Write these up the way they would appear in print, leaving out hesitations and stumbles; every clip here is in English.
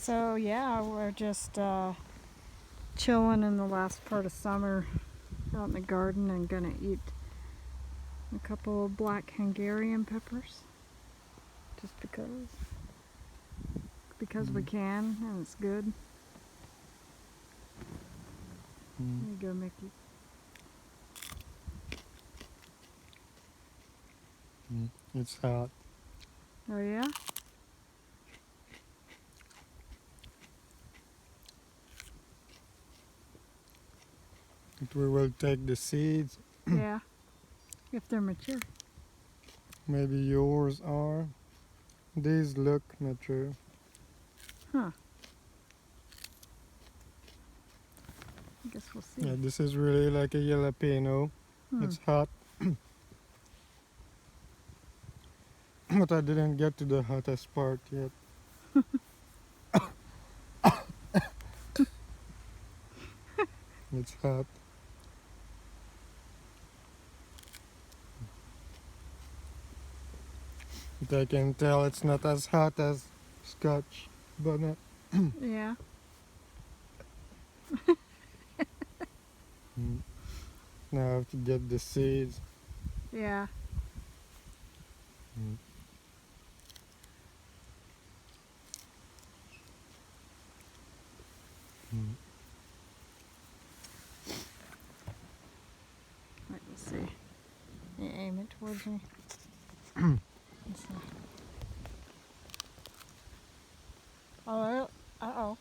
So yeah, we're just chilling in the last part of summer out in the garden and gonna eat a couple of black Hungarian peppers just because we can and it's good. There you go, Mickey. It's hot. Oh yeah? We will take the seeds. Yeah, if they're mature. Maybe yours are. These look mature. Huh. I guess we'll see. Yeah, this is really like a jalapeno. It's hot. But I didn't get to the hottest part yet. It's hot. But I can tell it's not as hot as Scotch bonnet. Yeah. Now I have to get the seeds. Yeah. Let me see. You aim it towards me. Let's see. Oh, uh-oh.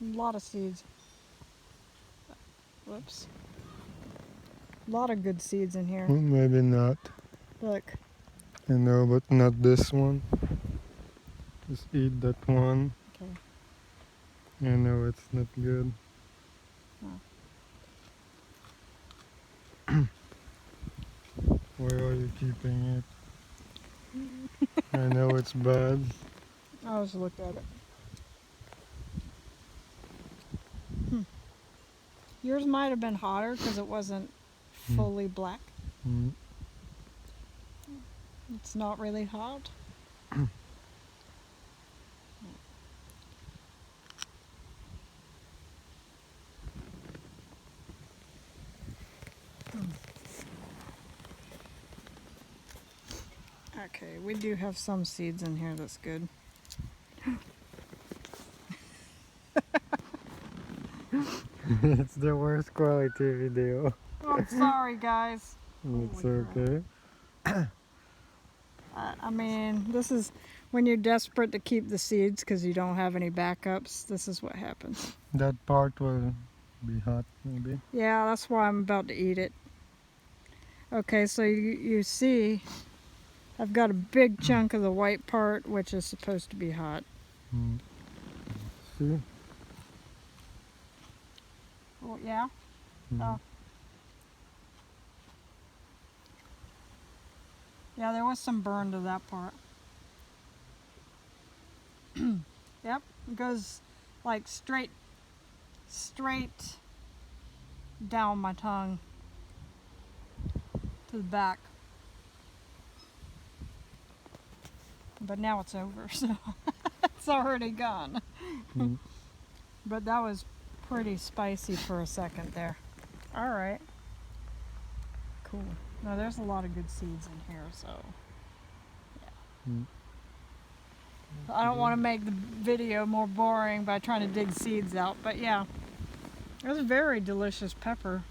A lot of seeds. Whoops. A lot of good seeds in here. Well, maybe not. Look. I know, but not this one. Just eat that one. Okay. I know it's not good. Oh. Why are you keeping it? I know it's bad. I'll just look at it. Yours might have been hotter because it wasn't fully black. It's not really hot. Okay, we do have some seeds in here that's good. It's the worst quality video. Oh, I'm sorry, guys. It's okay. I mean, this is when you're desperate to keep the seeds because you don't have any backups. This is what happens. That part will be hot, maybe. Yeah, that's why I'm about to eat it. Okay, so you see, I've got a big chunk of the white part, which is supposed to be hot. See? Oh, yeah? Oh. Yeah, there was some burn to that part. Yep, it goes like straight down my tongue to the back. But now it's over, so it's already gone. But that was pretty spicy for a second there. All right. Cool. Now there's a lot of good seeds in here, so yeah. I don't want to make the video more boring by trying to dig seeds out, but yeah. It's a very delicious pepper.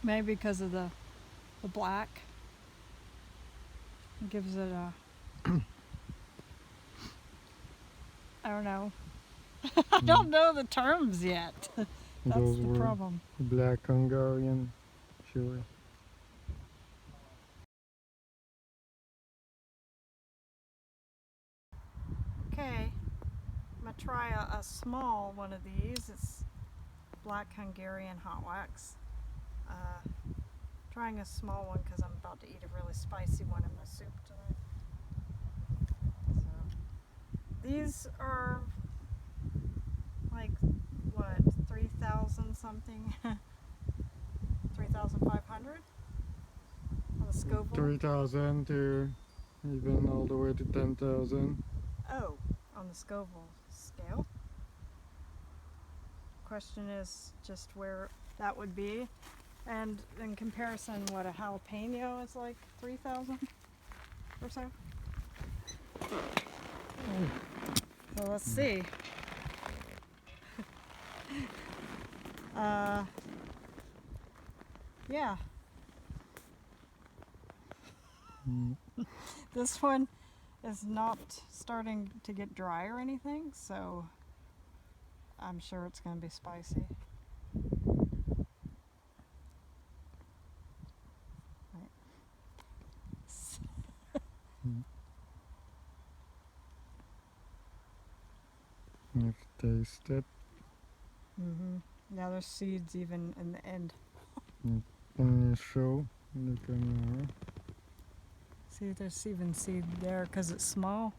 Maybe because of the black. It gives it a I don't know. I don't know the terms yet. That's Those the were problem. Black Hungarian chili. Okay, I'm going to try a small one of these. It's black Hungarian hot wax. Trying a small one because I'm about to eat a really spicy one in my soup tonight. So, these are like, what, 3,000 something? 3,500 on the Scoville? 3,000 to even all the way to 10,000. Oh, on the Scoville scale. Question is just where that would be. And in comparison, what a jalapeno is like 3,000 or so. So let's see. Yeah. This one is not starting to get dry or anything, so I'm sure it's going to be spicy. Right. You taste it. Yeah, there's seeds even in the end. Can you show the camera? See, there's even seed there because it's small.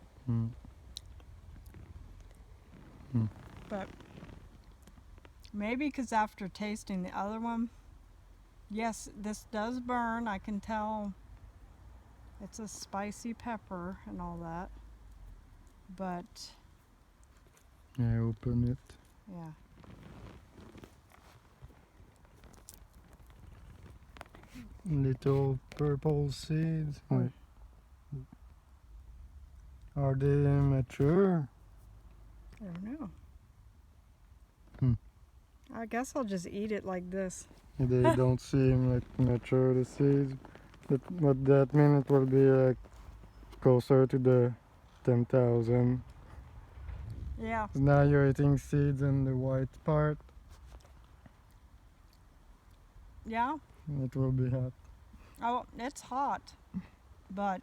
But maybe because after tasting the other one, yes, this does burn. I can tell it's a spicy pepper and all that. But I open it. yeah. Little purple seeds. Wait. Are they mature? I don't know. Hmm. I guess I'll just eat it like this. They don't seem like mature, the seeds. But that means it will be like closer to the 10,000. Yeah. Now you're eating seeds in the white part. Yeah. It will be hot. Oh, it's hot, but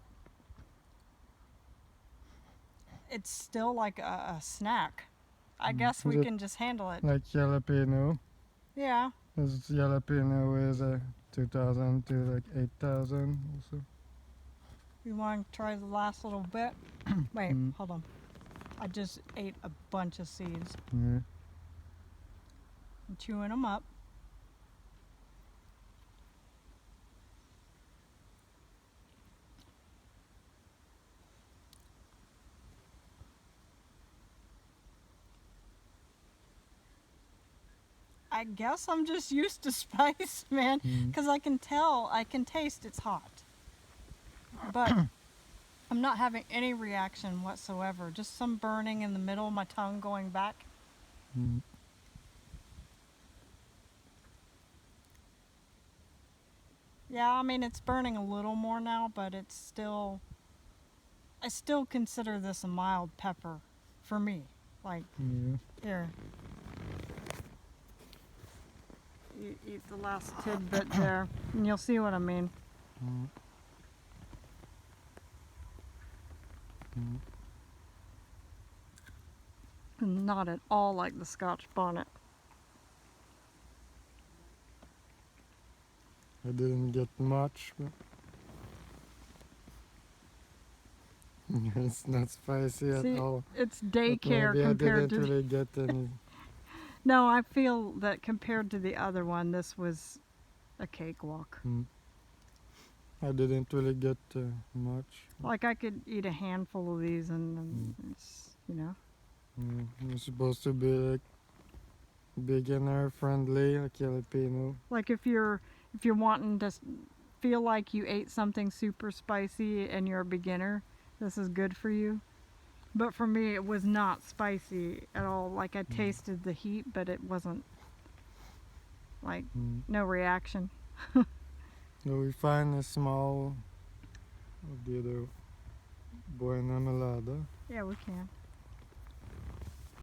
it's still like a snack. I guess we can just handle it. Like jalapeno. Yeah. This jalapeno is 2,000 to like 8,000 also. You want to try the last little bit? Wait, hold on. I just ate a bunch of seeds. Yeah. I'm chewing them up. I guess I'm just used to spice, man, because I can taste it's hot. But I'm not having any reaction whatsoever. Just some burning in the middle of my tongue going back. Yeah, I mean, it's burning a little more now, but it's still... I still consider this a mild pepper for me. Like, here. You eat the last tidbit there, and you'll see what I mean. Not at all like the Scotch bonnet. I didn't get much, but it's not spicy at all. It's daycare compared to... I didn't really get any. No, I feel that compared to the other one, this was a cakewalk. I didn't really get much. Like I could eat a handful of these and it's, you know. It's supposed to be like beginner friendly, like jalapeno. Like if you're wanting to feel like you ate something super spicy and you're a beginner, this is good for you. But for me, it was not spicy at all. Like I tasted the heat, but it wasn't like no reaction. So we find a small of the other buena melada. Yeah, we can.